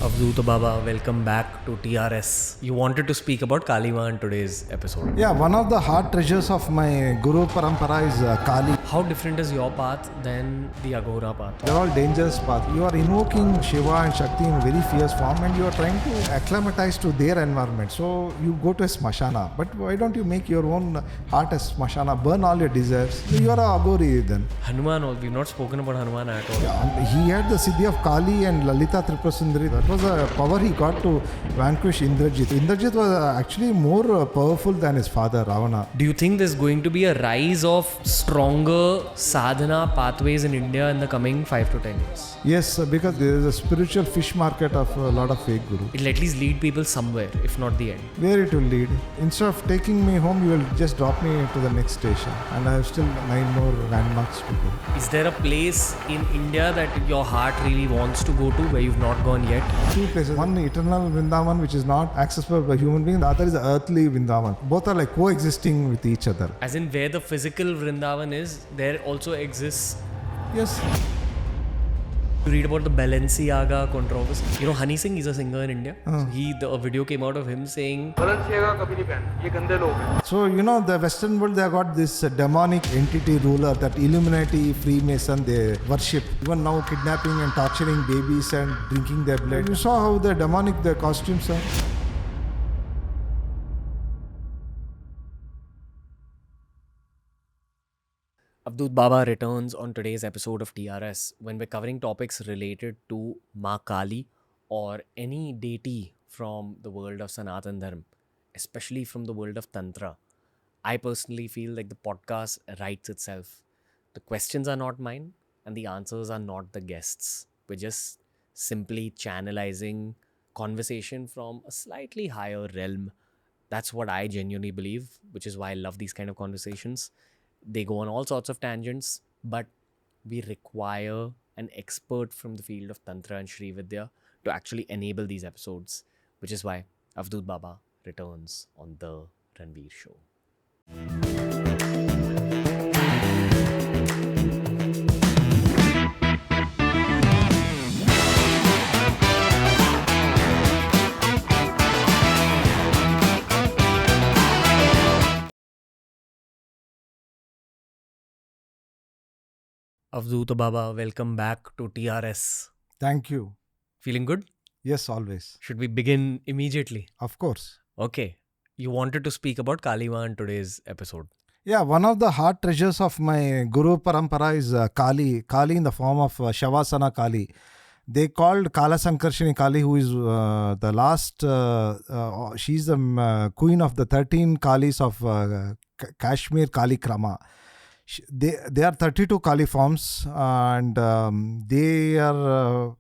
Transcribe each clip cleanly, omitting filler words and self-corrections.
Avadhuta Baba, welcome back to TRS. You wanted to speak about Kaali in today's episode. Yeah, one of the heart treasures of my Guru Parampara is Kaali. How different is your path than the Aghora path? They're all dangerous paths. You are invoking Shiva and Shakti in very fierce form and you are trying to acclimatize to their environment. So you go to a smashana. But why don't you make your own heart as smashana? Burn all your desires. You are a Aghori then. Hanuman, we've not spoken about Hanuman at all. Yeah, he had the Siddhi of Kaali and Lalita Tripurasundari. That was a power he got to vanquish Indrajit. Indrajit was actually more powerful than his father, Ravana. Do you think there's going to be a rise of stronger sadhana pathways in India in the coming 5 to 10 years? Yes, because there is a spiritual fish market of a lot of fake gurus. It'll at least lead people somewhere, if not the end. Where it will lead. Instead of taking me home, you will just drop me to the next station. And I have still 9 more landmarks to go. Is there a place in India that your heart really wants to go to where you've not gone yet? 2 places. One eternal Vrindavan, which is not accessible by human beings. The other is the earthly Vrindavan. Both are like coexisting with each other. As in where the physical Vrindavan is, there also exists. Yes. You read about the Balenciaga controversy. You know, Honey Singh is a singer in India. A video came out of him saying, Balenciaga kabhi nahi pehna, ye gande log hain. So, the Western world, they have got this demonic entity ruler, that Illuminati, Freemason, they worship. Even now, kidnapping and torturing babies and drinking their blood. You saw how the demonic their costumes are? Avadhuta Baba returns on today's episode of TRS when we're covering topics related to Ma Kaali or any deity from the world of Sanatan Dharma, especially from the world of Tantra. I personally feel like the podcast writes itself. The questions are not mine and the answers are not the guests. We're just simply channelizing conversation from a slightly higher realm. That's what I genuinely believe, which is why I love these kind of conversations. They go on all sorts of tangents, but we require an expert from the field of Tantra and Sri Vidya to actually enable these episodes, which is why Avadhuta Baba returns on the Ranveer Show. Avadhuta Baba, welcome back to TRS. Thank you. Feeling good? Yes, always. Should we begin immediately? Of course. Okay. You wanted to speak about Kaali in today's episode. Yeah, one of the heart treasures of my Guru Parampara is Kaali. Kaali in the form of Shavasana Kaali. They called Kala Sankarshini Kaali, who is the last, she's the queen of the 13 Kalis of Kashmir Kali Krama. They are 32 Kali forms and they are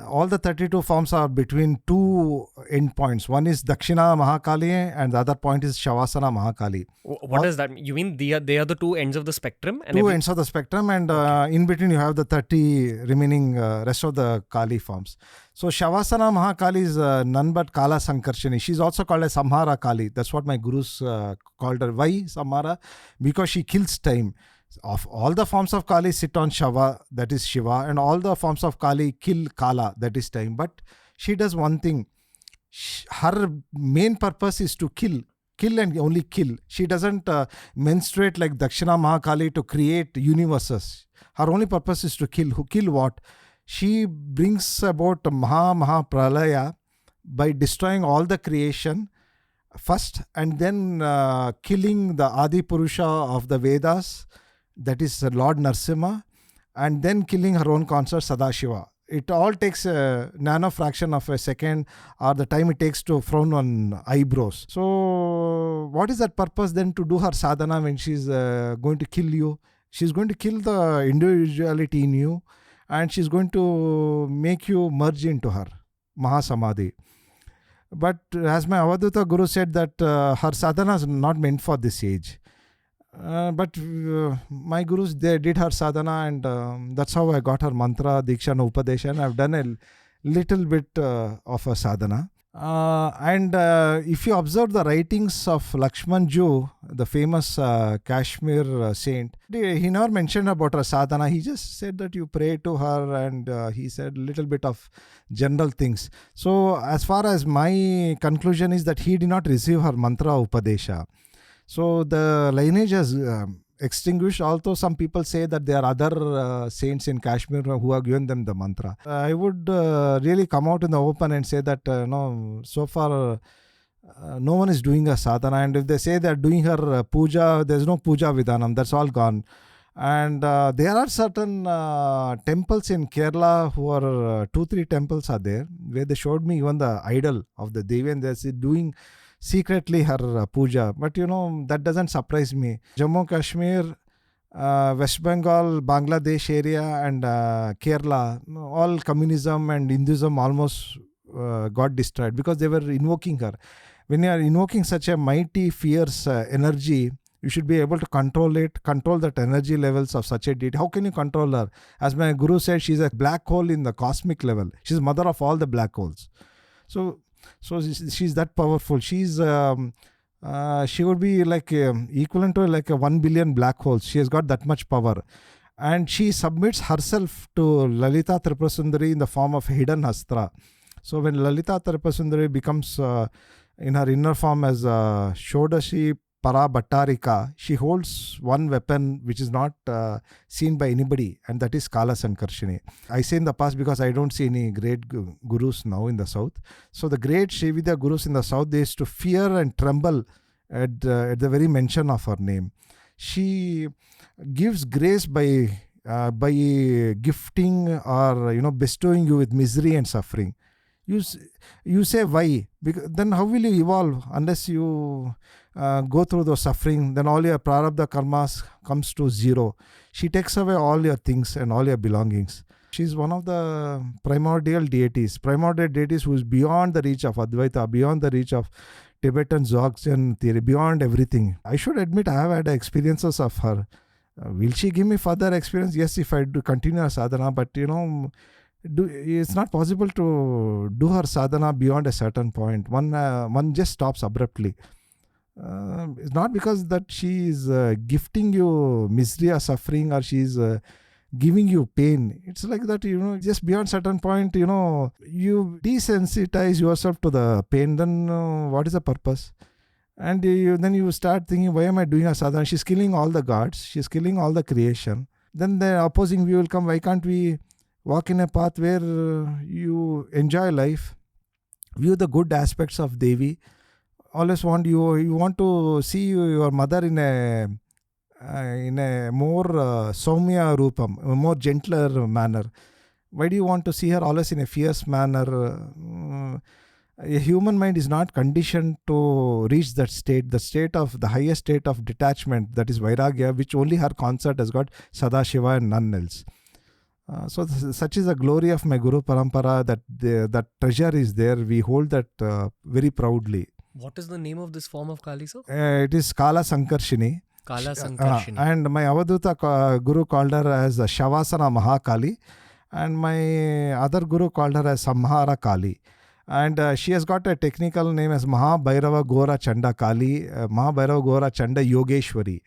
all the 32 forms are between 2 endpoints. One is Dakshina Mahakali and the other point is Shavasana Mahakali. What does that mean? You mean they are the 2 ends of the spectrum? And ends of the spectrum and in between you have the 30 remaining rest of the Kali forms. So Shavasana Mahakali is none but Kala Sankarshini. She's also called as Samhara Kali. That's what my gurus called her. Why Samhara? Because she kills time. Of all the forms of Kali sit on Shava, that is Shiva, and all the forms of Kali kill Kala, that is time. But she does one thing. Her main purpose is to kill and only kill. She doesn't menstruate like Dakshina Mahakali to create universes. Her only purpose is to kill. Who kill what? She brings about Maha Pralaya by destroying all the creation first and then killing the Adi Purusha of the Vedas, that is Lord Narsimha, and then killing her own consort Sadashiva. It all takes a nano fraction of a second or the time it takes to frown on eyebrows. So what is that purpose then to do her sadhana when she's going to kill you? She's going to kill the individuality in you and she's going to make you merge into her, Mahasamadhi. But as my Avadhuta Guru said that her sadhana is not meant for this age. But my gurus, they did her sadhana and that's how I got her mantra, diksha and upadesha. And I've done a little bit of a sadhana. And if you observe the writings of Lakshman Ju, the famous Kashmir saint, he never mentioned about her sadhana. He just said that you pray to her, and he said a little bit of general things. So as far as my conclusion is that he did not receive her mantra upadesha. So the lineage has extinguished. Although some people say that there are other saints in Kashmir who have given them the mantra. I would really come out in the open and say that no, so far no one is doing a sadhana. And if they say they are doing her puja, there is no puja vidhanam. That's all gone. And there are certain temples in Kerala who are 2-3 temples are there where they showed me even the idol of the Devi, and they're doing secretly her puja. But that doesn't surprise me. Jammu Kashmir, West Bengal, Bangladesh area, and Kerala, all communism and Hinduism almost got destroyed because they were invoking her. When you are invoking such a mighty, fierce energy, you should be able to control it, control that energy levels of such a deity. How can you control her? As my guru said, she's a black hole in the cosmic level. She's mother of all the black holes. So she's that powerful. She would be like equivalent to like a 1 billion black holes. She has got that much power. And she submits herself to Lalita Tripurasundari in the form of hidden astra. So when Lalita Tripurasundari becomes in her inner form as Shodashi Parabhattarika, she holds one weapon which is not seen by anybody, and that is Kala Sankarshini. I say in the past because I don't see any great gurus now in the south. So the great Srividya gurus in the south, they used to fear and tremble at the very mention of her name. She gives grace by gifting or bestowing you with misery and suffering. You say why? Because then how will you evolve unless you go through the suffering? Then all your prarabdha karmas comes to zero. She takes away all your things and all your belongings. She's one of the primordial deities who is beyond the reach of Advaita, beyond the reach of Tibetan Dzogchen theory, beyond everything. I should admit I have had experiences of her. Will she give me further experience? Yes, if I do continue her sadhana, but it's not possible to do her sadhana beyond a certain point. One just stops abruptly. It's not because that she is gifting you misery or suffering, or she is giving you pain. It's like that, just beyond certain point, you desensitize yourself to the pain. Then what is the purpose? And then you start thinking, why am I doing a sadhana? She's killing all the gods. She's killing all the creation. Then the opposing view will come. Why can't we walk in a path where you enjoy life, view the good aspects of Devi? Always want you want to see your mother in a more Soumya Rupam, a more gentler manner. Why do you want to see her always in a fierce manner? A human mind is not conditioned to reach that state, the highest state of detachment, that is Vairagya, which only her concert has got Sadashiva and none else. So such is the glory of my Guru Parampara, that treasure is there. We hold that very proudly. What is the name of this form of Kali, sir? It is Kala Sankarshini. Kala Sankarshini. And my Avadhuta Guru called her as Shavasana Mahakali, and my other Guru called her as Samhara Kali. And she has got a technical name as Mahabhairava Gora Chanda Kali, Mahabhairava Gora Chanda Yogeshwari.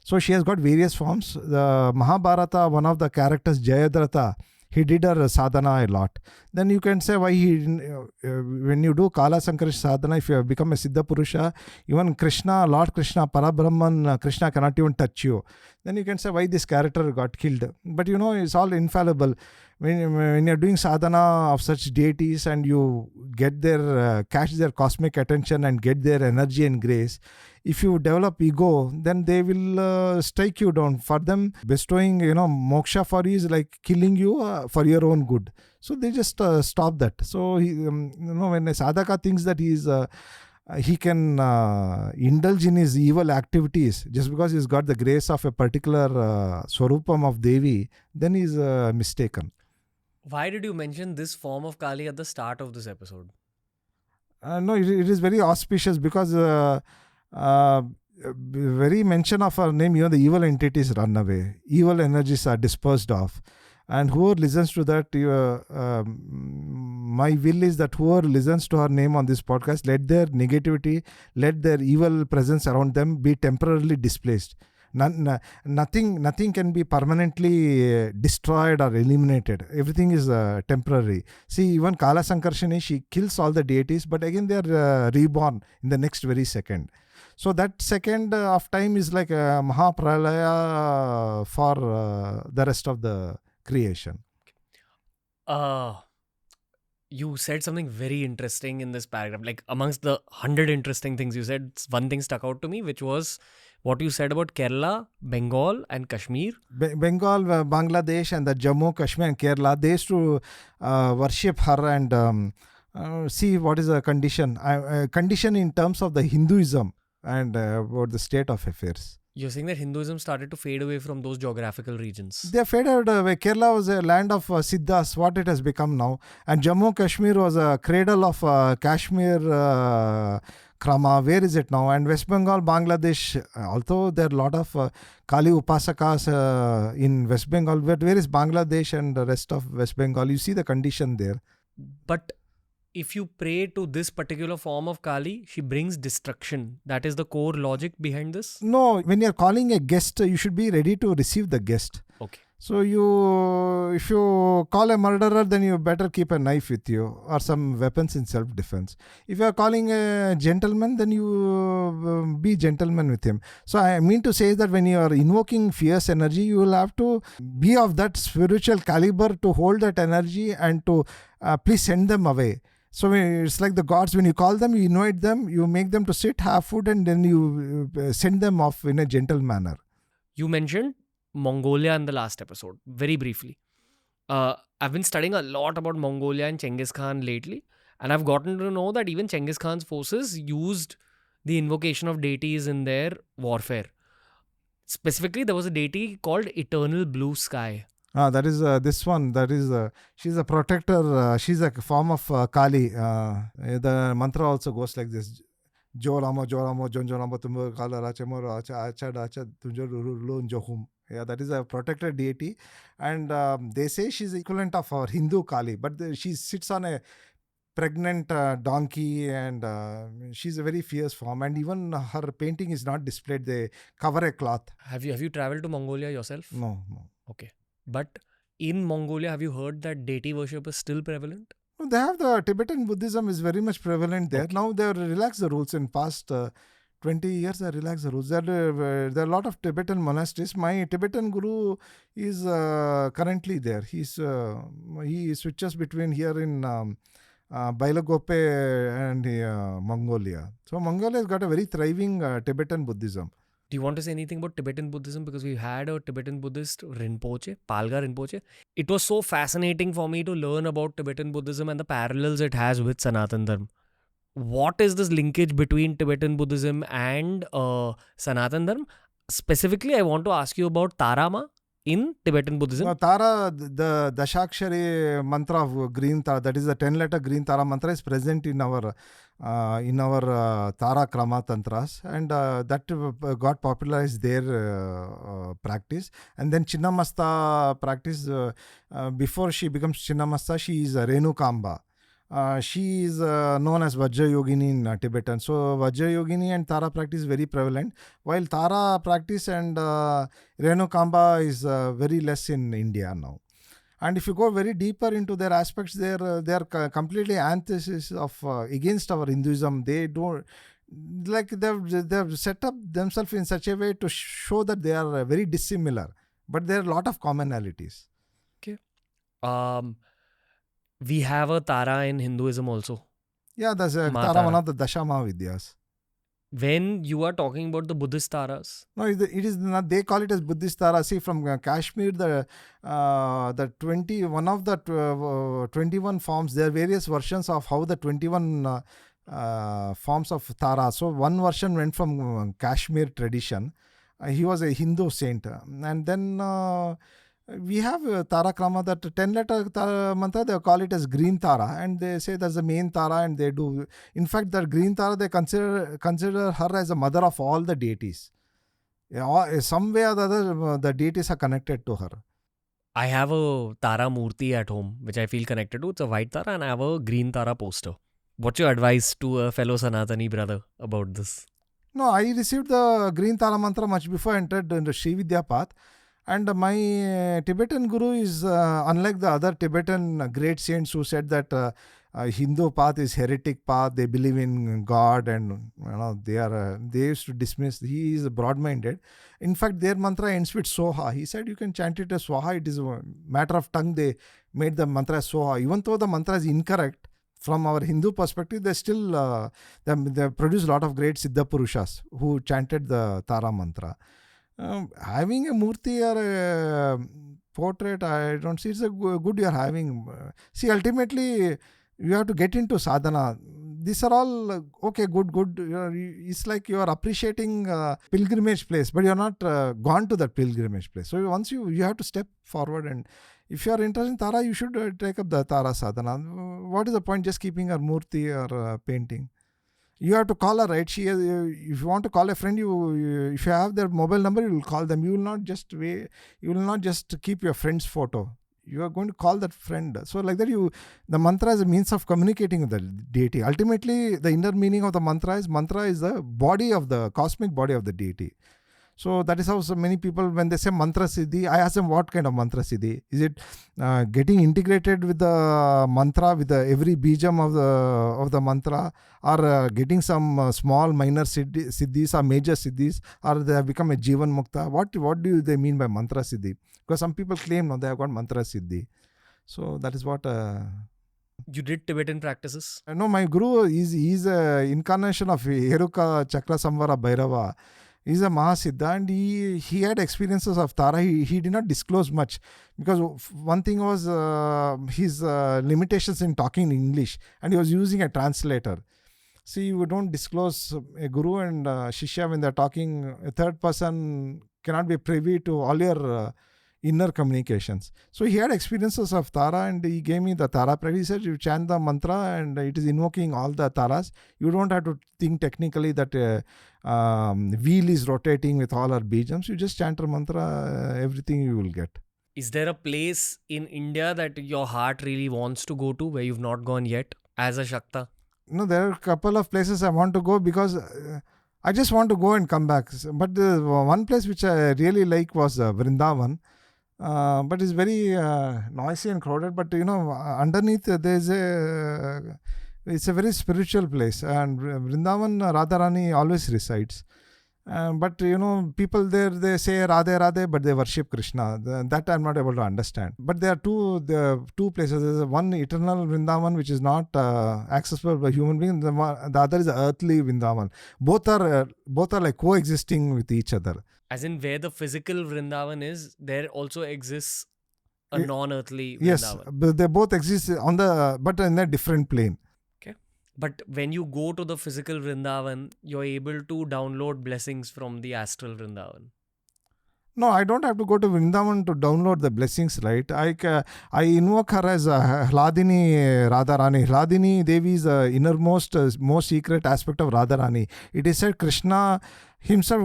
So she has got various forms. The Mahabharata, one of the characters, Jayadratha, he did her sadhana a lot. Then you can say why when you do Kala Sankarish sadhana, if you have become a Siddha Purusha, even Krishna, Lord Krishna, Parabrahman, Krishna cannot even touch you. Then you can say why this character got killed. But it's all infallible. When you're doing sadhana of such deities and you get their, catch their cosmic attention and get their energy and grace, if you develop ego, then they will strike you down. For them, bestowing, moksha for you is like killing you for your own good. So they just stop that. So, when a sadhaka thinks that he can indulge in his evil activities just because he's got the grace of a particular swarupam of Devi, then he's mistaken. Why did you mention this form of Kali at the start of this episode? No, it is very auspicious because very mention of her name, the evil entities run away. Evil energies are dispersed of. And whoever listens to that, my will is that whoever listens to her name on this podcast, let their negativity, let their evil presence around them be temporarily displaced. Nothing can be permanently destroyed or eliminated. Everything is temporary. See, even Kala Sankarshani, she kills all the deities, but again they are reborn in the next very second. So that second of time is like a Mahapralaya for the rest of the creation. You said something very interesting in this paragraph. Like amongst the 100 interesting things you said, one thing stuck out to me, which was what you said about Kerala, Bengal and Kashmir. Bengal, Bangladesh and the Jammu, Kashmir and Kerala, they used to worship her and see what is the condition. Condition in terms of the Hinduism and about the state of affairs. You're saying that Hinduism started to fade away from those geographical regions. They faded away. Kerala was a land of Siddhas, what it has become now. And Jammu Kashmir was a cradle of Kashmir Krama. Where is it now? And West Bengal, Bangladesh, although there are a lot of Kaali Upasakas in West Bengal, but where is Bangladesh and the rest of West Bengal? You see the condition there. But if you pray to this particular form of Kali, she brings destruction. That is the core logic behind this? No, when you're calling a guest, you should be ready to receive the guest. Okay. So if you call a murderer, then you better keep a knife with you or some weapons in self-defense. If you are calling a gentleman, then you be gentleman with him. So I mean to say that when you are invoking fierce energy, you will have to be of that spiritual caliber to hold that energy and to please send them away. So it's like the gods, when you call them, you invite them, you make them to sit, have food, and then you send them off in a gentle manner. You mentioned Mongolia in the last episode, very briefly. I've been studying a lot about Mongolia and Genghis Khan lately, and I've gotten to know that even Genghis Khan's forces used the invocation of deities in their warfare. Specifically, there was a deity called Eternal Blue Sky. That is this one. That is she's a protector. She's a form of Kaali. The mantra also goes like this: Jo Ramo, Jonjo Ramo, Tumbo Kala Rachemo Racha Acha Dacha Tunjo Rulu Johum. Yeah, that is a protector deity, and they say she's equivalent of our Hindu Kaali, but she sits on a pregnant donkey, and she's a very fierce form. And even her painting is not displayed; they cover a cloth. Have you traveled to Mongolia yourself? No. Okay. But in Mongolia, have you heard that deity worship is still prevalent? No, they have the Tibetan Buddhism is very much prevalent there. Okay. Now they have relaxed the rules. In past 20 years, they relaxed the rules. There are a lot of Tibetan monasteries. My Tibetan guru is currently there. He switches between here in Bailagope and Mongolia. So Mongolia has got a very thriving Tibetan Buddhism. Do you want to say anything about Tibetan Buddhism? Because we had a Tibetan Buddhist Rinpoche, Palga Rinpoche. It was so fascinating for me to learn about Tibetan Buddhism and the parallels it has with Sanatan Dharma. What is this linkage between Tibetan Buddhism and Sanatan Dharma? Specifically, I want to ask you about Tarama in Tibetan Buddhism. No, Tara, the Dashakshari mantra of green Tara, that is the 10-letter green Tara mantra, is present in our Tara Krama Tantras, and that got popularized their practice. And then Chinnamasta practice, before she becomes Chinnamasta, she is Renukamba. She is known as Vajra Yogini in Tibetan. So Vajra Yogini and Tara practice is very prevalent, while Tara practice and Renukamba is very less in India now. And if you go very deeper into their aspects, they are completely antithesis of against our Hinduism. They don't, like, they've set up themselves in such a way to show that they are very dissimilar, but there are a lot of commonalities. Okay. We have a Tara in Hinduism also. Yeah, that's Tara, one of the Dasha Mahavidyas. When you are talking about the Buddhist Taras? No, it is not. They call it as Buddhist Tara. See, from Kashmir, one of the 21 forms. There are various versions of how the 21 forms of Tara. So one version went from Kashmir tradition. He was a Hindu saint, and then we have Tara Krama, that 10-letter Tara mantra, they call it as green Tara, and they say that's the main Tara, and they do. In fact, that green Tara, they consider her as a mother of all the deities. Some way or the other, the deities are connected to her. I have a Tara Murti at home, which I feel connected to. It's a white Tara, and I have a green Tara poster. What's your advice to a fellow Sanatani brother about this? No, I received the Green Tara Mantra much before I entered in the Sri Vidya path. And my Tibetan guru is unlike the other Tibetan great saints who said that Hindu path is heretic path. They believe in God, and they used to dismiss. He is broad-minded. In fact, their mantra ends with Soha. He said you can chant it as Swaha. It is a matter of tongue. They made the mantra as Soha. Even though the mantra is incorrect, from our Hindu perspective, they still they produce a lot of great Siddha Purushas who chanted the Tara mantra. Having a murti or a portrait, I don't see it's a good you're having. See, ultimately, you have to get into sadhana. These are all okay, good. It's like you are appreciating pilgrimage place, but you're not gone to that pilgrimage place. So once you have to step forward, and if you are interested in Tara, you should take up the Tara sadhana. What is the point just keeping a murti or painting? You have to call her, right? If you want to call a friend, if you have their mobile number, you will call them. You will not just keep your friend's photo. You are going to call that friend. So like that, the mantra is a means of communicating with the deity. Ultimately, the inner meaning of the mantra is the body of the cosmic body of the deity. So that is how so many people, when they say mantra siddhi, I ask them what kind of mantra siddhi. Is it getting integrated with the mantra, with every bijam of the mantra, or getting some small minor siddhis or major siddhis, or they have become a jivan mukta? What do they mean by mantra siddhi? Because some people claim they have got mantra siddhi. So that is what. You did Tibetan practices? No, my guru is a incarnation of Heruka Chakra Samvara Bhairava. He's a Mahasiddha, and he had experiences of Tara. He did not disclose much because one thing was his limitations in talking English, and he was using a translator. See, you don't disclose a guru and shishya when they're talking. A third person cannot be privy to all your inner communications. So he had experiences of Tara, and he gave me the Tara prayer. He said, you chant the mantra and it is invoking all the Taras. You don't have to think technically that wheel is rotating with all our bijams. You just chant the mantra, everything you will get. Is there a place in India that your heart really wants to go to where you've not gone yet as a Shakta? No, there are a couple of places I want to go because I just want to go and come back. But the one place which I really like was Vrindavan. But it's very noisy and crowded. But underneath it's a very spiritual place, and Vrindavan Radharani always resides. But people there, they say Radhe Radhe, but they worship Krishna. That I'm not able to understand. But there are two places. There's one eternal Vrindavan which is not accessible by human beings. The other is the earthly Vrindavan. Both are like coexisting with each other. As in where the physical Vrindavan is, there also exists a non-earthly Vrindavan. Yes, but they both exist but in a different plane. Okay. But when you go to the physical Vrindavan, you're able to download blessings from the astral Vrindavan. No, I don't have to go to Vrindavan to download the blessings, right? I invoke her as Hladini Radharani. Hladini Devi is the innermost, most secret aspect of Radharani. It is said Krishna himself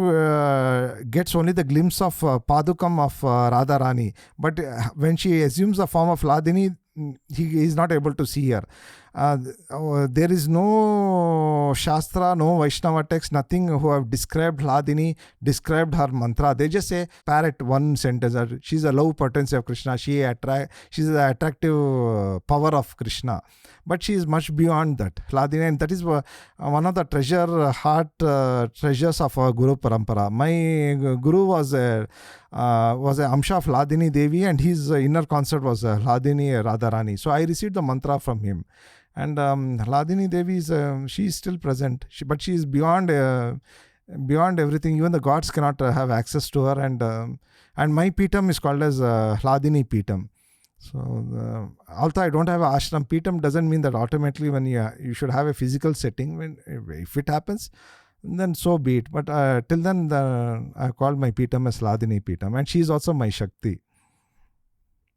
gets only the glimpse of Padukam of Radharani. But when she assumes the form of Hladini, he is not able to see her. There is no Shastra, no Vaishnava text, nothing who have described Hladini, described her mantra. They just say, parrot one sentence. She's a love potency of Krishna. She's the attractive power of Krishna. But she is much beyond that. Hladini, and that is one of the treasures of our Guru Parampara. My Guru was a Amsha of Hladini Devi, and his inner concept was Hladini Radharani. So I received the mantra from him. And Hladini Devi she is still present, but she is beyond everything. Even the gods cannot have access to her. And my Pitam is called as Hladini Pitam. So although I don't have an ashram, Pitam doesn't mean that automatically when you should have a physical setting. If it happens, then so be it. But till then, I called my Pitam as Hladini Pitam, and she is also my Shakti.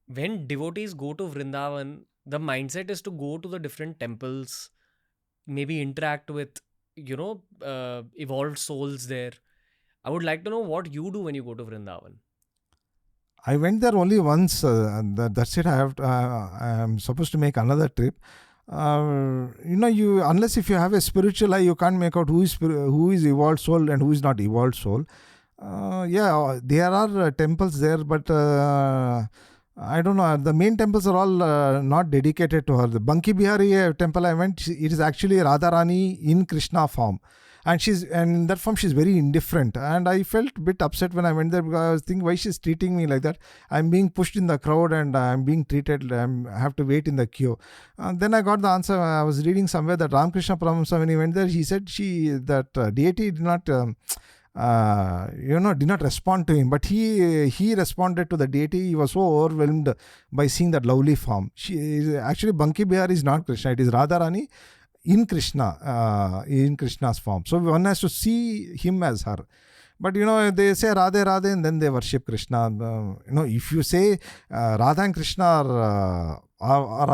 When devotees go to Vrindavan, the mindset is to go to the different temples, maybe interact with, evolved souls there. I would like to know what you do when you go to Vrindavan. I went there only once. That's it. I'm supposed to make another trip. You unless if you have a spiritual eye, you can't make out who is evolved soul and who is not evolved soul. There are temples there, but I don't know. The main temples are all not dedicated to her. The Banki Bihari temple I went, it is actually Radharani in Krishna form. And in that form, she's very indifferent. And I felt a bit upset when I went there, because I was thinking, why she's treating me like that? I'm being pushed in the crowd and I'm being treated, I have to wait in the queue. Then I got the answer. I was reading somewhere that Ramakrishna Paramahamsa, when he went there, he said that deity did not... did not respond to him, but he responded to the deity. He was so overwhelmed by seeing that lovely form. Actually, Banki Bihar is not Krishna; it is Radharani in Krishna, in Krishna's form. So one has to see him as her. But they say Radhe Radhe and then they worship Krishna. If you say Radha and Krishna are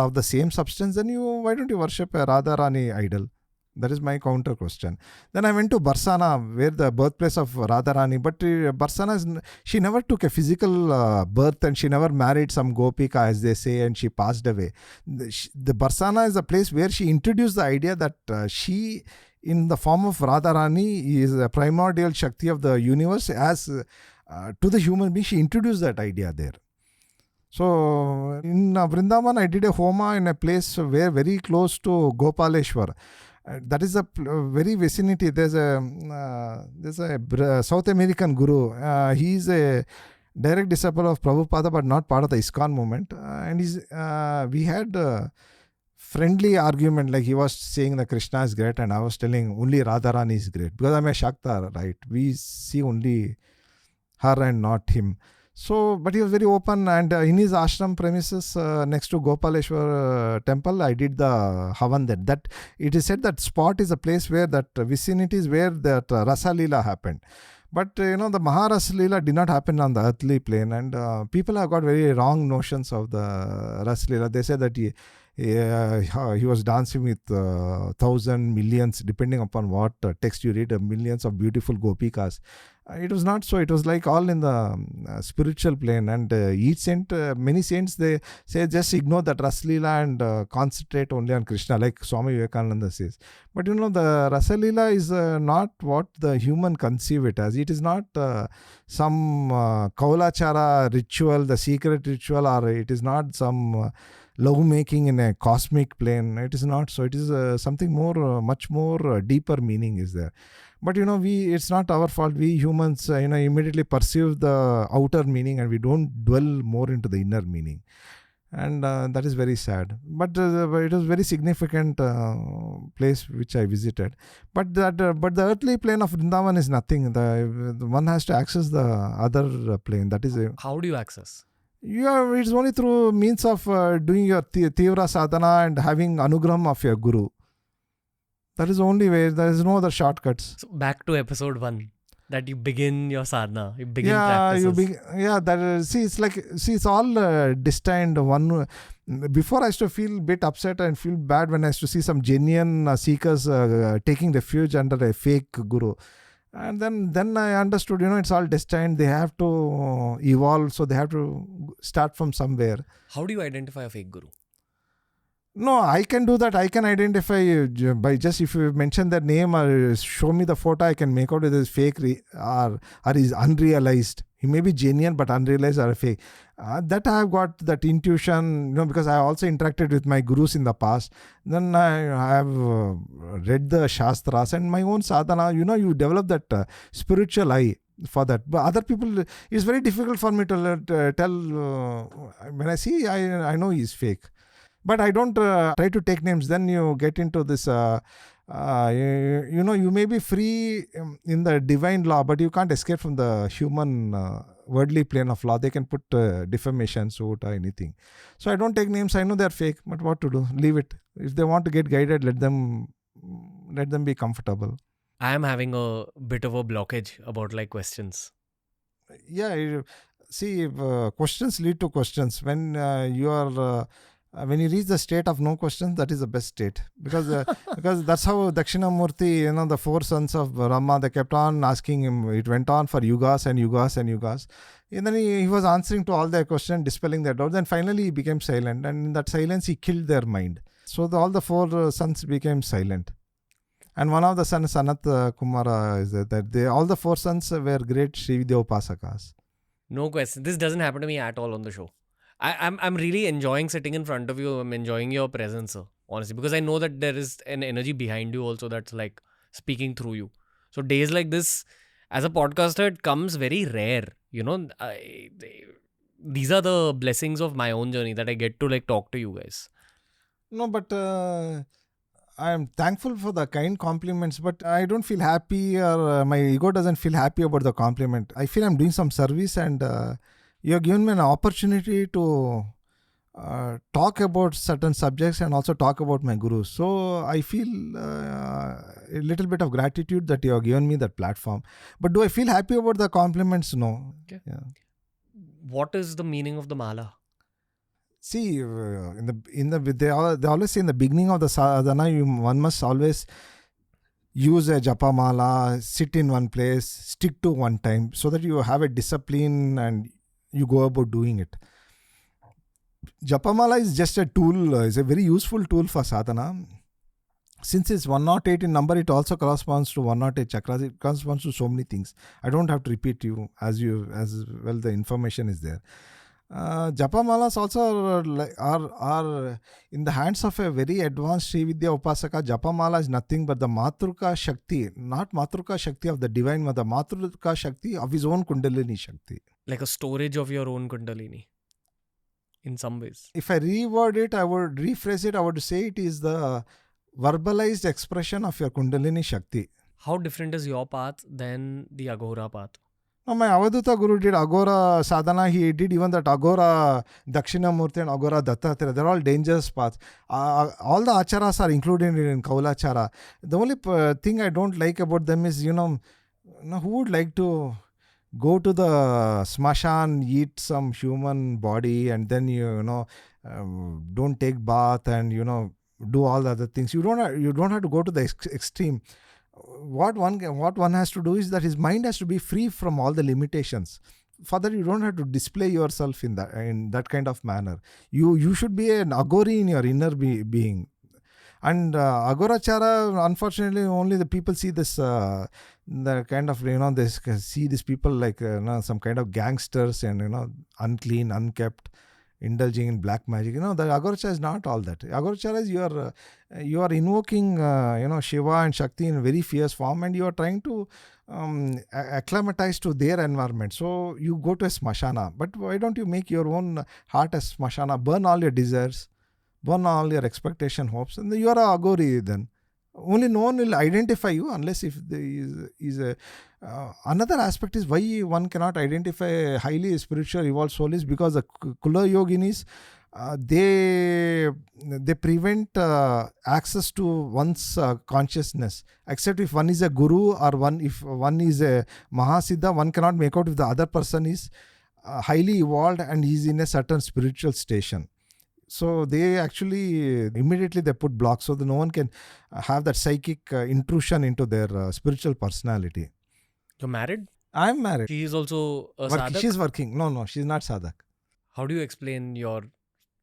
of the same substance, then why don't you worship a Radharani idol? That is my counter question. Then I went to Barsana, where the birthplace of Radharani. But Barsana, she never took a physical birth, and she never married some Gopika, as they say, and she passed away. The Barsana is a place where she introduced the idea that she, in the form of Radharani, is a primordial Shakti of the universe. As to the human being, she introduced that idea there. So in Vrindavan, I did a homa in a place where very close to Gopaleshwar. That is a very vicinity. There's a South American guru. He is a direct disciple of Prabhupada, but not part of the ISKCON movement. And we had a friendly argument. Like, he was saying that Krishna is great, and I was telling only Radharani is great, because I'm a Shakta, right? We see only her and not him. So, but he was very open, and in his ashram premises next to Gopaleshwar temple, I did the Havan there. That it is said that spot is a place where that vicinity is where that rasalila happened. But the Maharasalila did not happen on the earthly plane, and people have got very wrong notions of the rasalila. They say that he was dancing with 1,000 millions, depending upon what text you read, millions of beautiful gopikas. It was not so. It was like all in the spiritual plane, and each saint, many saints, they say just ignore that Rasalila and concentrate only on Krishna, like Swami Vivekananda says. But the Rasalila is not what the human conceive it as. It is not some Kaulachara ritual, the secret ritual, or it is not some love making in a cosmic plane. It is not so. It is something more, much more deeper meaning is there. But it's not our fault. We humans immediately perceive the outer meaning, and we don't dwell more into the inner meaning, and that is very sad. But it was very significant place which I visited. But the earthly plane of Vrindavan is nothing. The one has to access the other plane. That is How do you access? It's only through means of doing your Tivra Sadhana and having Anugraham of your Guru. That is the only way. There is no other shortcuts. So back to episode 1, that you begin your sadhana, you begin practices. It's all destined. Before I used to feel a bit upset and feel bad when I used to see some genuine seekers taking refuge under a fake guru. And then I understood, it's all destined. They have to evolve, so they have to start from somewhere. How do you identify a fake guru? No, I can do that. I can identify by just if you mention their name or show me the photo, I can make out it is fake or is unrealized. He may be genuine but unrealized or fake. That I have got that intuition, because I also interacted with my gurus in the past. Then I have read the Shastras and my own sadhana. You develop that spiritual eye for that. But other people, it's very difficult for me to tell. When I see, I know he's fake. But I don't try to take names. Then you get into this, you may be free in the divine law, but you can't escape from the human worldly plane of law. They can put defamation suit or anything. So I don't take names. I know they're fake, but what to do? Leave it. If they want to get guided, let them be comfortable. I am having a bit of a blockage about questions. Yeah, see, questions lead to questions. When you are when you reach the state of no questions, that is the best state, because that's how Dakshinamurti, the four sons of Brahma, they kept on asking him. It went on for yugas and yugas and yugas, and then he was answering to all their questions, dispelling their doubts. Then finally he became silent, and in that silence he killed their mind. So all the four sons became silent. And one of the sons, Sanat Kumara, is that all the four sons were great Srividya Upasakas. No question. This doesn't happen to me at all on the show. I'm really enjoying sitting in front of you. I'm enjoying your presence, sir, honestly, because I know that there is an energy behind you also that's like speaking through you. So days like this, as a podcaster, it comes very rare. These are the blessings of my own journey that I get to like talk to you guys. No, but I am thankful for the kind compliments, but I don't feel happy, or my ego doesn't feel happy about the compliment. I feel I'm doing some service, and you have given me an opportunity to talk about certain subjects and also talk about my gurus. So I feel a little bit of gratitude that you have given me that platform. But do I feel happy about the compliments? No. Okay. Yeah. What is the meaning of the mala? See, they always say in the beginning of the sadhana, one must always use a japa mala, sit in one place, stick to one time, so that you have a discipline and you go about doing it. Japa mala is just a tool, is a very useful tool for sadhana. Since it's 108 in number, it also corresponds to 108 chakras. It corresponds to so many things. I don't have to repeat you as well. The information is there. Japa malas also are in the hands of a very advanced Srividya Upasaka. Japa mala is nothing but the Matruka Shakti, not Matruka Shakti of the Divine Mother, Matruka Shakti of his own Kundalini Shakti. Like a storage of your own Kundalini, in some ways. If I reword it, I would rephrase it, I would say it is the verbalized expression of your Kundalini Shakti. How different is your path than the Aghora path? No, my Avadhuta Guru did Aghora Sadhana. He did even that Aghora Dakshinamurti and Aghora Dattatreya. They're all dangerous paths. All the acharas are included in Kaulachara. The only thing I don't like about them is, who would like to go to the smashan, eat some human body, and then, don't take bath and, do all the other things. You don't have to go to the extreme. What one has to do is that his mind has to be free from all the limitations. For that, you don't have to display yourself in that kind of manner. You should be an Aghori in your inner being. And Aghorachara, unfortunately, only the people see this, the kind of, they see these people like some kind of gangsters and, unclean, unkept, indulging in black magic. The Aghorachara is not all that. Aghorachara is you are invoking, Shiva and Shakti in a very fierce form, and you are trying to acclimatize to their environment. So you go to a smashana. But why don't you make your own heart as smashana? Burn all your desires, burn all your expectation, hopes, and you are a Aghori then. Only no one will identify you unless if there is a... another aspect is why one cannot identify a highly spiritual evolved soul is because the Kula Yoginis, they prevent access to one's consciousness. Except if one is a guru or if one is a Mahasiddha, one cannot make out if the other person is highly evolved and is in a certain spiritual station. So they actually immediately they put blocks so that no one can have that psychic intrusion into their spiritual personality. You're married? I'm married. She is also a sadhak? She's working. No, she's not sadhak. How do you explain your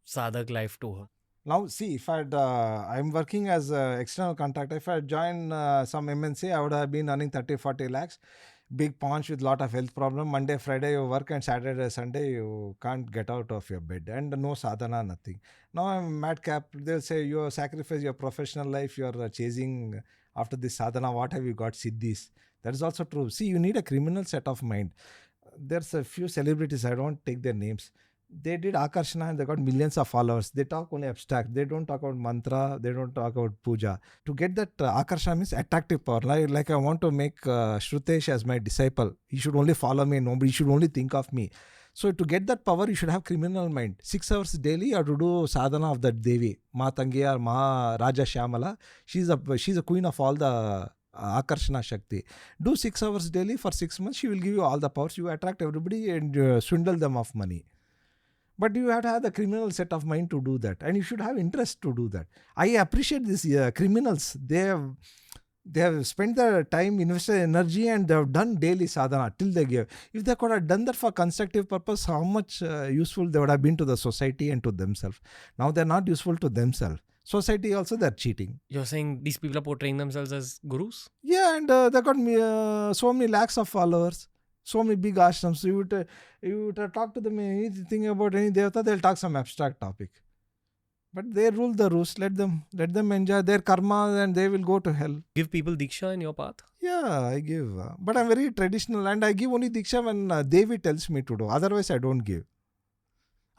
sadhak life to her? Now, see, if I'm working as an external contractor. If I join some MNC, I would have been earning 30-40 lakhs. Big paunch with lot of health problem. Monday, Friday you work, and Saturday, Sunday you can't get out of your bed, and no sadhana, nothing. Now I'm madcap. They'll say you sacrifice your professional life. You're chasing after this sadhana. What have you got? Siddhis. That is also true. See, you need a criminal set of mind. There's a few celebrities. I don't take their names. They did Akarshana and they got millions of followers. They talk only abstract. They don't talk about mantra. They don't talk about puja. To get that Akarshana means attractive power. Like I want to make Shrutesh as my disciple. He should only follow me. Nobody should only think of me. So to get that power, you should have criminal mind. 6 hours daily you have to do sadhana of that Devi. Ma Tangi or Ma Raja Shyamala. She's a queen of all the Akarshana Shakti. Do 6 hours daily for 6 months. She will give you all the powers. You attract everybody and swindle them of money. But you have to have the criminal set of mind to do that, and you should have interest to do that. I appreciate these criminals. They have spent their time, invested energy, and they have done daily sadhana till they give. If they could have done that for constructive purpose, how much useful they would have been to the society and to themselves. Now they're not useful to themselves. Society also, they're cheating. You're saying these people are portraying themselves as gurus? Yeah, and they got so many lakhs of followers, so many big ashrams. You would talk to them anything about any devata, they'll talk some abstract topic. But they rule the roost. Let them enjoy their karma, and they will go to hell. Give people diksha in your path? Yeah, I give. But I'm very traditional, and I give only diksha when Devi tells me to do. Otherwise, I don't give.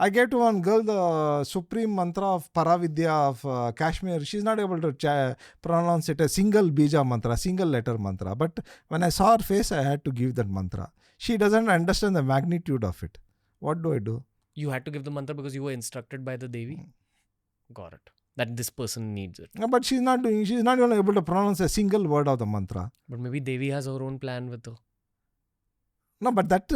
I gave to one girl the supreme mantra of Paravidya of Kashmir. She's not able to pronounce it a single bija mantra, single letter mantra. But when I saw her face, I had to give that mantra. She doesn't understand the magnitude of it. What do I do? You had to give the mantra because you were instructed by the Devi? Got it. That this person needs it. No, but she's not even able to pronounce a single word of the mantra. But maybe Devi has her own plan with her. No, but that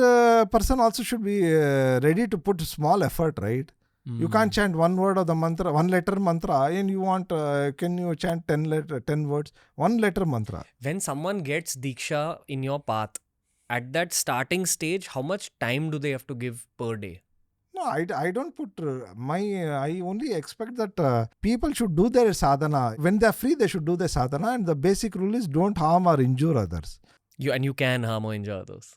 person also should be ready to put small effort, right? You can't chant one word of the mantra, one letter mantra, and you want, can you chant 10 words? One letter mantra. When someone gets diksha in your path, at that starting stage, how much time do they have to give per day? No, I don't put I only expect that people should do their sadhana. When they're free, they should do their sadhana, and the basic rule is don't harm or injure others. You can harm or injure others.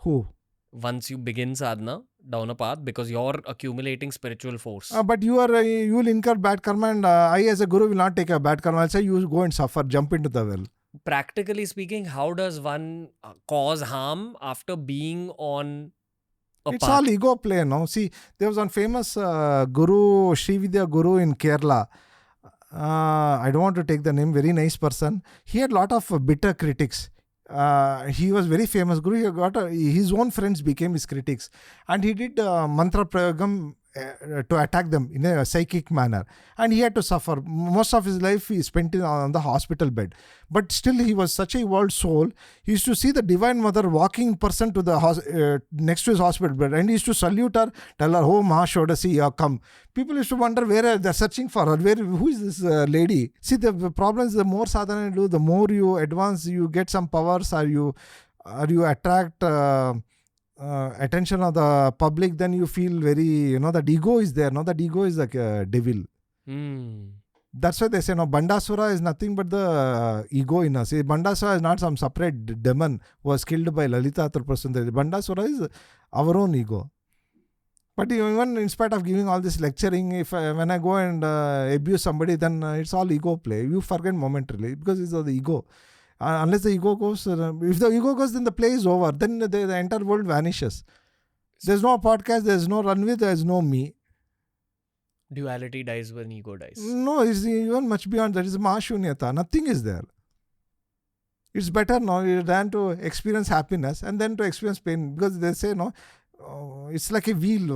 Who? Once you begin sadhana down a path, because you're accumulating spiritual force. But you will incur bad karma, and I as a guru will not take a bad karma. I'll say you go and suffer, jump into the well. Practically speaking, how does one cause harm after being on a It's path? all ego play, no? See, there was one famous guru, Srividya Guru in Kerala. I don't want to take the name, very nice person. He had a lot of bitter critics. He was very famous guru. He got his own friends became his critics, and he did mantra prayogam to attack them in a psychic manner, and he had to suffer. Most of his life he spent on the hospital bed, but still he was such a evolved soul. He used to see the Divine Mother walking in person to the next to his hospital bed, and he used to salute her, tell her, "Oh Mahashodasi, come." People used to wonder where they're searching for her. Who is this lady? See, the problem is the more sadhana you do, the more you advance, you get some powers, or you attract attention of the public. Then you feel very, that ego is there. No, that ego is like a devil. That's why they say, no, Bandasura is nothing but the ego in us. Bandasura is not some separate demon who was killed by Lalita Tripurasundari. Bandasura is our own ego. But even in spite of giving all this lecturing, if when I go and abuse somebody, then it's all ego play. You forget momentarily because it's the ego. Unless the ego goes, if the ego goes, then the play is over. Then the entire world vanishes. There's no podcast, there's no Ranveer, there's no me. Duality dies when ego dies. No, it's even much beyond that. It's Mahashunyata. Nothing is there. It's better now than to experience happiness and then to experience pain. Because they say, no, it's like a wheel.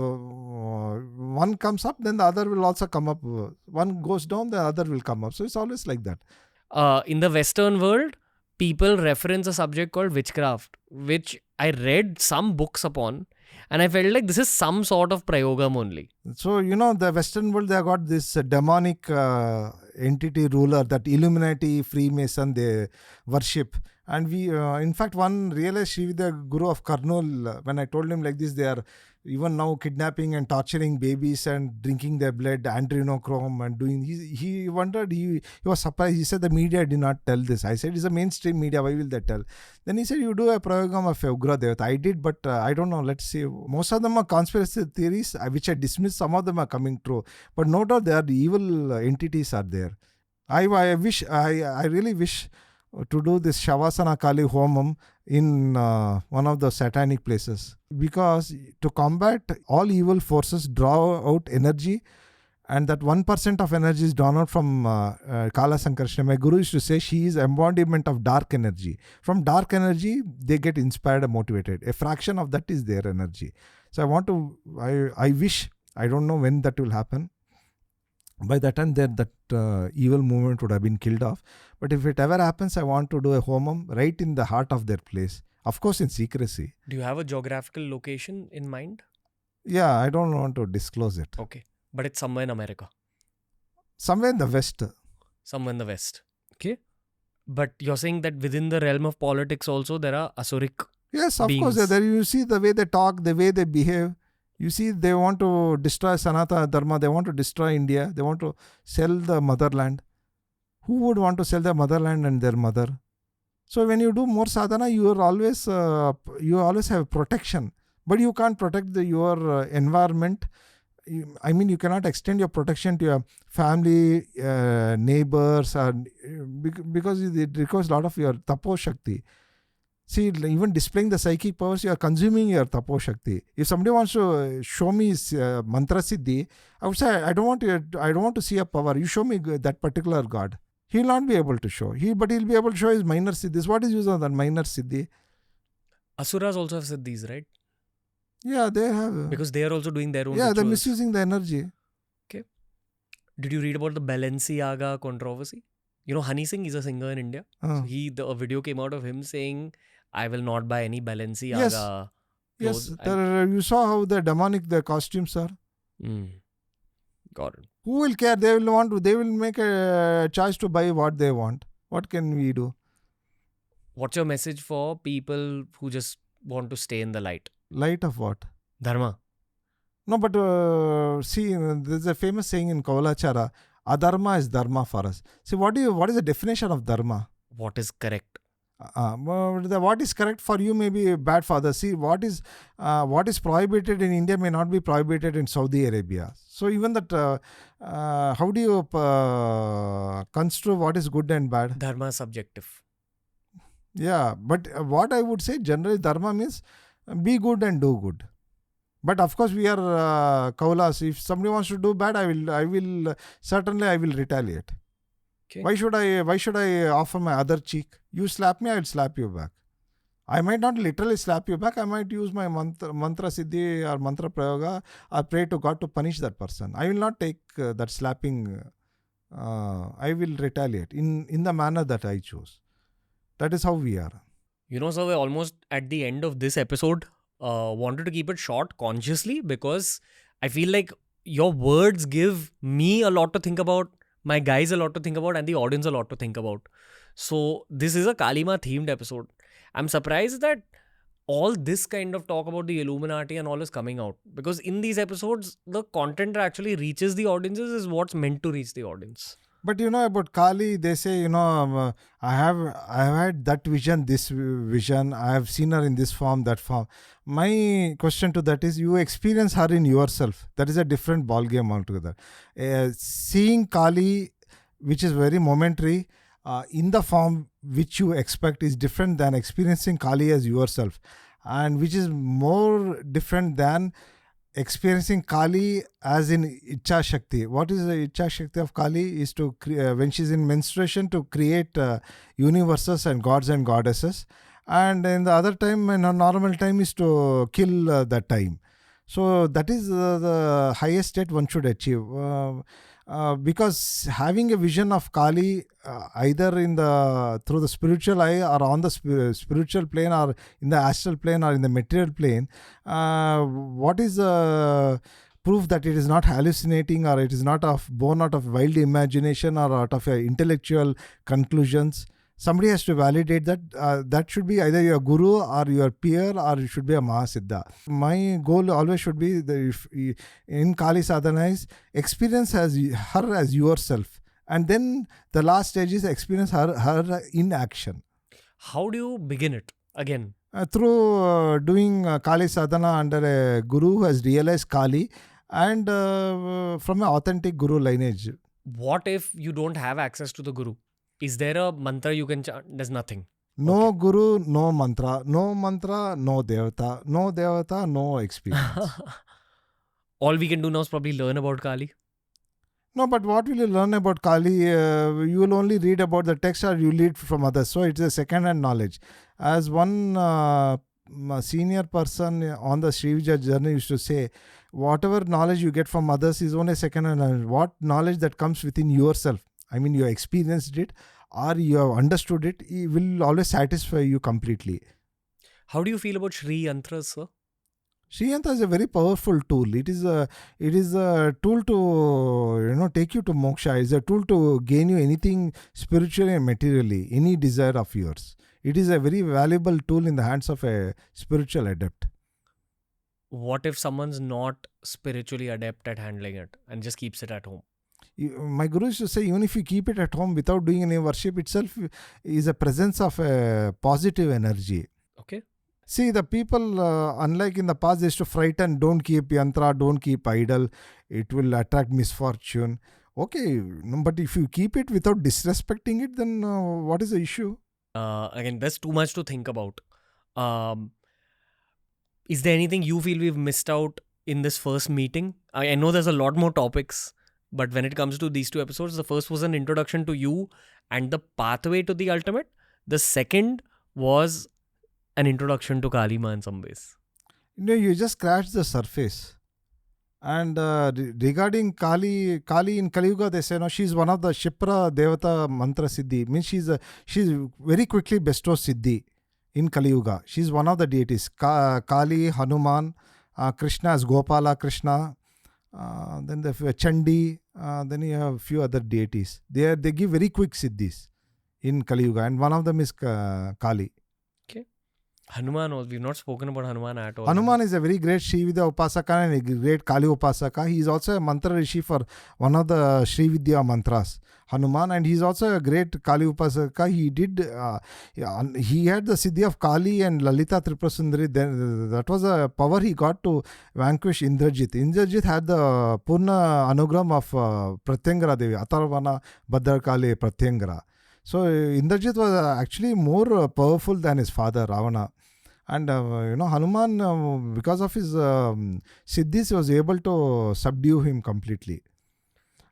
One comes up, then the other will also come up. One goes down, the other will come up. So it's always like that. In the Western world, people reference a subject called witchcraft, which I read some books upon, and I felt like this is some sort of prayogam only. So, the Western world, they got this demonic entity ruler, that Illuminati, Freemason, they worship. And we, in fact, one realized Srividya Guru of Karnool, when I told him like this, they are even now kidnapping and torturing babies and drinking their blood, adrenochrome and doing, he wondered, he was surprised. He said the media did not tell this. I said, it's a mainstream media, why will they tell? Then he said, you do a prayogam of Ugra Devata. I did, but I don't know, let's see. Most of them are conspiracy theories, which I dismiss. Some of them are coming true. But no doubt there are evil entities are there. I really wish to do this Shavasana Kaali Homam in one of the satanic places, because to combat all evil forces, draw out energy, and that 1% of energy is drawn out from Kala Sankarsana. My guru used to say she is embodiment of dark energy. From dark energy, they get inspired and motivated. A fraction of that is their energy. So I wish, I don't know when that will happen. By that time, that evil movement would have been killed off. But if it ever happens, I want to do a homam right in the heart of their place. Of course, in secrecy. Do you have a geographical location in mind? Yeah, I don't want to disclose it. Okay. But it's somewhere in America. Somewhere in the West. Somewhere in the West. Okay. But you're saying that within the realm of politics also there are asuric Yes, of beings. course. There you see the way they talk, the way they behave. You see, they want to destroy Sanatana Dharma. They want to destroy India. They want to sell the motherland. Who would want to sell their motherland and their mother? So when you do more sadhana, you always have protection. But you can't protect your environment. You cannot extend your protection to your family, neighbors, because it requires a lot of your tapo shakti. See, even displaying the psychic powers, you are consuming your tapo shakti. If somebody wants to show me mantra siddhi, I would say I don't want to see a power. You show me that particular god. He will not be able to show. But he'll be able to show his minor siddhis. What is use of that minor siddhi? Asuras also have said these, right? Yeah, they have. Because they are also doing their own they're rituals. misusing the energy. Okay. Did you read about the Balenciaga controversy? You know, Honey Singh is a singer in India. So a video came out of him saying, I will not buy any Balenciaga clothes. Yes. You saw how the demonic the costumes are. Got it. Who will care? They will make a choice to buy what they want. What can we do? What's your message for people who just want to stay in the light? Light of what? Dharma. No, but see, there's a famous saying in Kavalachara, adharma is dharma for us. See, what is the definition of dharma? What is correct? What is correct for you may be bad for others. See, what is prohibited in India may not be prohibited in Saudi Arabia. So even that, how do you construe what is good and bad? Dharma is subjective. Yeah, but what I would say generally dharma means be good and do good. But of course we are kaulas. If somebody wants to do bad, I will retaliate. Okay. Why should I offer my other cheek? You slap me, I will slap you back. I might not literally slap you back. I might use my mantra siddhi or mantra prayoga or pray to God to punish that person. I will not take that slapping. I will retaliate in the manner that I choose. That is how we are. You know, sir, we're almost at the end of this episode. Wanted to keep it short consciously because I feel like your words give me a lot to think about, my guys a lot to think about, and the audience a lot to think about. So this is a Kalima themed episode. I'm surprised that all this kind of talk about the Illuminati and all is coming out, because in these episodes the content that actually reaches the audiences is what's meant to reach the audience. But you know about Kaali, they say, I have had that vision, this vision, I have seen her in this form, that form. My question to that is, you experience her in yourself. That is a different ball game altogether. Seeing Kaali, which is very momentary, in the form which you expect is different than experiencing Kaali as yourself, and which is more different than experiencing Kaali as in Ichcha Shakti. What is the Ichcha Shakti of Kaali? Is to when she's in menstruation, to create universes and gods and goddesses, and in the other time, in a normal time, is to kill that time. So that is the highest state one should achieve. Because having a vision of Kaali either through the spiritual eye or on the spiritual plane or in the astral plane or in the material plane, what is the proof that it is not hallucinating or it is not born out of wild imagination or out of intellectual conclusions? Somebody has to validate that. That should be either your guru or your peer, or it should be a Mahasiddha. My goal always should be, in Kaali Sadhana, is experience her as yourself. And then the last stage is experience her in action. How do you begin it again? Through doing Kaali Sadhana under a guru who has realized Kaali, and from an authentic guru lineage. What if you don't have access to the guru? Is there a mantra you can chant? There's nothing. No okay. Guru, no mantra. No mantra, no devata. No devata, no experience. All we can do now is probably learn about Kaali. No, but what will you learn about Kaali? You will only read about the text or you read from others. So it's a second-hand knowledge. As one senior person on the Srivijaya journey used to say, whatever knowledge you get from others is only second-hand knowledge. What knowledge that comes within yourself, I mean, you experienced it or you have understood it, it will always satisfy you completely. How do you feel about Shri Yantras, sir? Sri Yantra is a very powerful tool. It is a tool to take you to moksha. It's a tool to gain you anything spiritually and materially, any desire of yours. It is a very valuable tool in the hands of a spiritual adept. What if someone's not spiritually adept at handling it and just keeps it at home? My guru used to say, even if you keep it at home without doing any worship itself, is a presence of a positive energy. Okay. See, the people, unlike in the past, they used to frighten, don't keep yantra, don't keep idol, it will attract misfortune. Okay, but if you keep it without disrespecting it, then what is the issue? Again, there's too much to think about. Is there anything you feel we've missed out in this first meeting? I know there's a lot more topics, but when it comes to these two episodes, the first was an introduction to you and the pathway to the ultimate. The second was an introduction to Kaali Ma in some ways. You just scratched the surface. And regarding Kali in Kali Yuga, they say she's one of the Shipra Devata Mantra Siddhi. Means she's very quickly bestows Siddhi in Kali Yuga. She's one of the deities. Kali, Hanuman, Krishna as Gopala Krishna, then the Chandi, then you have a few other deities. They give very quick Siddhis in Kali Yuga, and one of them is Kali. Hanuman, we've not spoken about Hanuman at all. Hanuman is a very great Srividya Upasaka and a great Kali Upasaka. He is also a mantra rishi for one of the Srividya mantras, Hanuman, and he is also a great Kali Upasaka. He had the Siddhi of Kali and Lalita Tripurasundari. Then that was a power he got to vanquish Indrajit. Indrajit had the Purna Anugram of Pratyangara Devi, Atharvana Bhadrakali Pratyangara. So Indrajit was actually more powerful than his father Ravana. And Hanuman, because of his siddhis, was able to subdue him completely.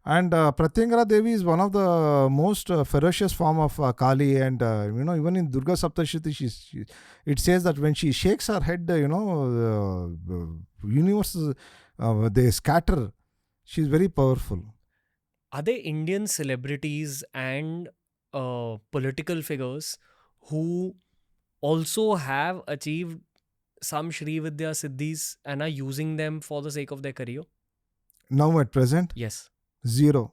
And Pratyangara Devi is one of the most ferocious form of Kali. And even in Durga Saptashti, it says that when she shakes her head, universes they scatter. She's very powerful. Are there Indian celebrities and political figures who also have achieved some Shri Vidya Siddhis and are using them for the sake of their career? Now at present? Yes. Zero.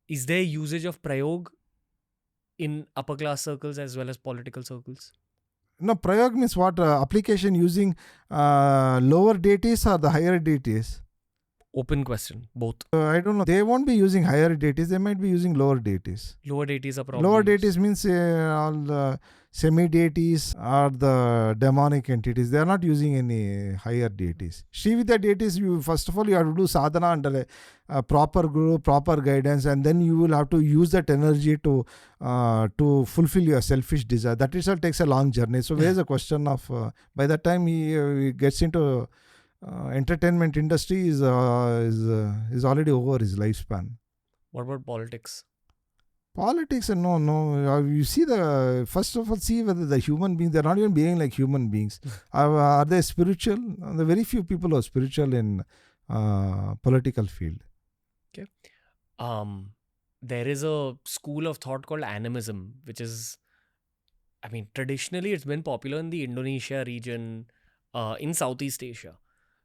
Is there usage of Prayog in upper class circles as well as political circles? No, Prayog means what? Application using lower deities or the higher deities? Open question. Both. I don't know. They won't be using higher deities. They might be using lower deities. Lower deities are probably Lower deities means all the semi-deities or the demonic entities. They are not using any higher deities. Srividya deities, first of all, you have to do sadhana under a proper guru, proper guidance, and then you will have to use that energy to fulfill your selfish desire. That itself takes a long journey. So where's the question of by the time he gets into entertainment industry is already over his lifespan. What about politics? Politics, no. You see first of all, see whether the human beings, they're not even being like human beings. Are they spiritual? There are very few people who are spiritual in political field. Okay. There is a school of thought called Animism, which is, traditionally it's been popular in the Indonesia region, in Southeast Asia.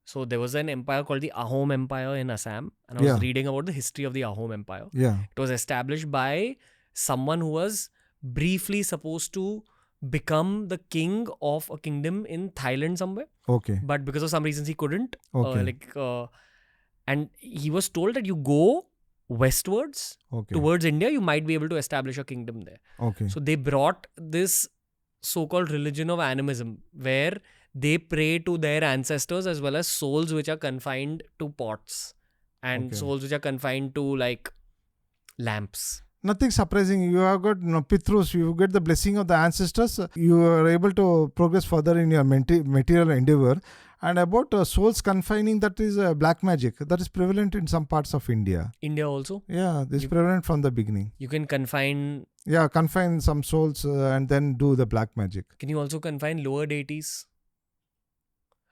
So there was an empire called the Ahom Empire in Assam, and I was reading about the history of the Ahom Empire. Yeah. It was established by someone who was briefly supposed to become the king of a kingdom in Thailand somewhere. Okay. But because of some reasons he couldn't. Okay. And he was told that you go westwards towards India, you might be able to establish a kingdom there. Okay. So they brought this so-called religion of animism, where they pray to their ancestors as well as souls which are confined to pots and souls which are confined to like lamps. Nothing surprising. You have got Pithrus, you get the blessing of the ancestors, you are able to progress further in your material endeavor. And about souls confining, that is black magic. That is prevalent in some parts of India. India also? Yeah, this is prevalent from the beginning. You can confine... Yeah, confine some souls and then do the black magic. Can you also confine lower deities?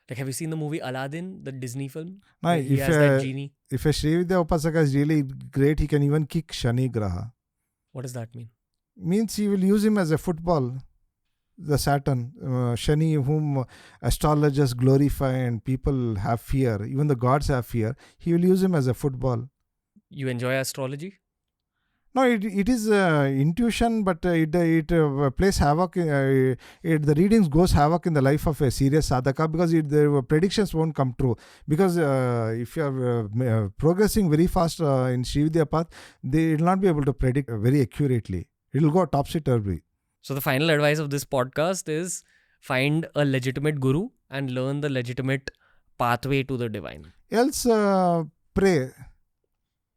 Like, have you seen the movie Aladdin, the Disney film? No, he has that genie. If a Srividya Upasaka is really great, he can even kick Shani Graha. What does that mean? Means he will use him as a football. the Saturn, Shani, whom astrologers glorify and people have fear, even the gods have fear, he will use him as a football. You enjoy astrology? No, it is intuition, but it plays havoc. The readings goes havoc in the life of a serious sadhaka because the predictions won't come true. Because if you are progressing very fast in Shividya path, they will not be able to predict very accurately. It will go topsy-turvy. So the final advice of this podcast is find a legitimate guru and learn the legitimate pathway to the divine. Else, pray.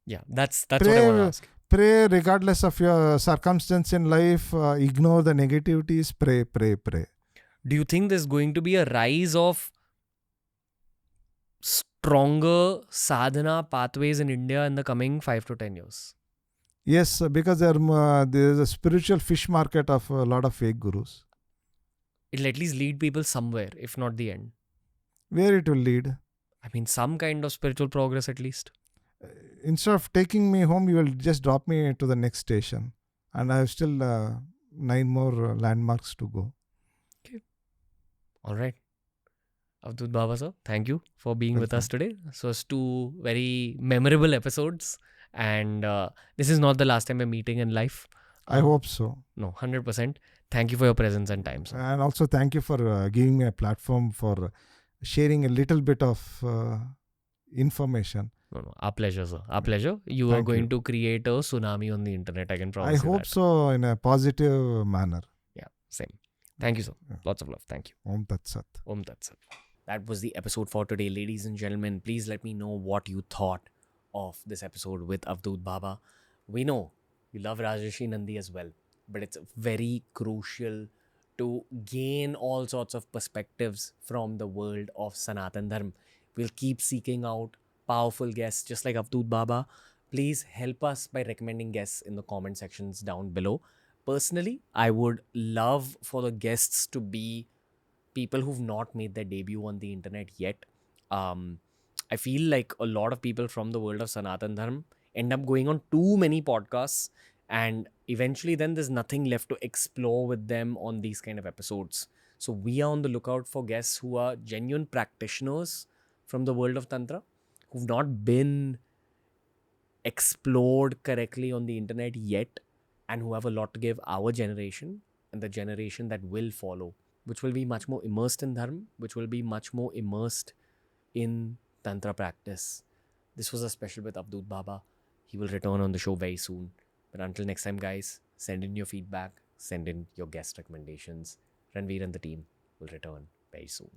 Yeah, that's what I want to ask. Pray regardless of your circumstance in life. Ignore the negativities. Pray. Do you think there's going to be a rise of stronger sadhana pathways in India in the coming 5 to 10 years? Yes, because there's a spiritual fish market of a lot of fake gurus. It'll at least lead people somewhere, if not the end. Where it will lead? I mean, some kind of spiritual progress at least. Instead of taking me home, you will just drop me to the next station. And I have still 9 more landmarks to go. Okay. All right. Avadhuta Baba sir, thank you for being with us today. So it's 2 very memorable episodes. And this is not the last time we're meeting in life. I hope so. No, 100%. Thank you for your presence and time, sir. And also thank you for giving me a platform for sharing a little bit of information. No, our pleasure, sir. Our pleasure. You are going to create a tsunami on the internet, I can promise you that. I hope so, in a positive manner. Yeah, same. Thank you, sir. Lots of love. Thank you. Om Tat Sat. Om Tat Sat. That was the episode for today, ladies and gentlemen. Please let me know what you thought of this episode with Avadhuta Baba. We know you love Rajarshi Nandi as well, but it's very crucial to gain all sorts of perspectives from the world of Sanatan Dharma. We'll keep seeking out powerful guests just like Avadhuta Baba. Please help us by recommending guests in the comment sections down below. Personally, I would love for the guests to be people who've not made their debut on the internet yet. I feel like a lot of people from the world of Sanatan Dharma end up going on too many podcasts, and eventually then there's nothing left to explore with them on these kind of episodes. So we are on the lookout for guests who are genuine practitioners from the world of Tantra, who've not been explored correctly on the internet yet, and who have a lot to give our generation and the generation that will follow, which will be much more immersed in Dharma, which will be much more immersed in Tantra practice. This was a special with Avadhuta Baba. He will return on the show very soon. But until next time, guys, send in your feedback, send in your guest recommendations. Ranveer and the team will return very soon.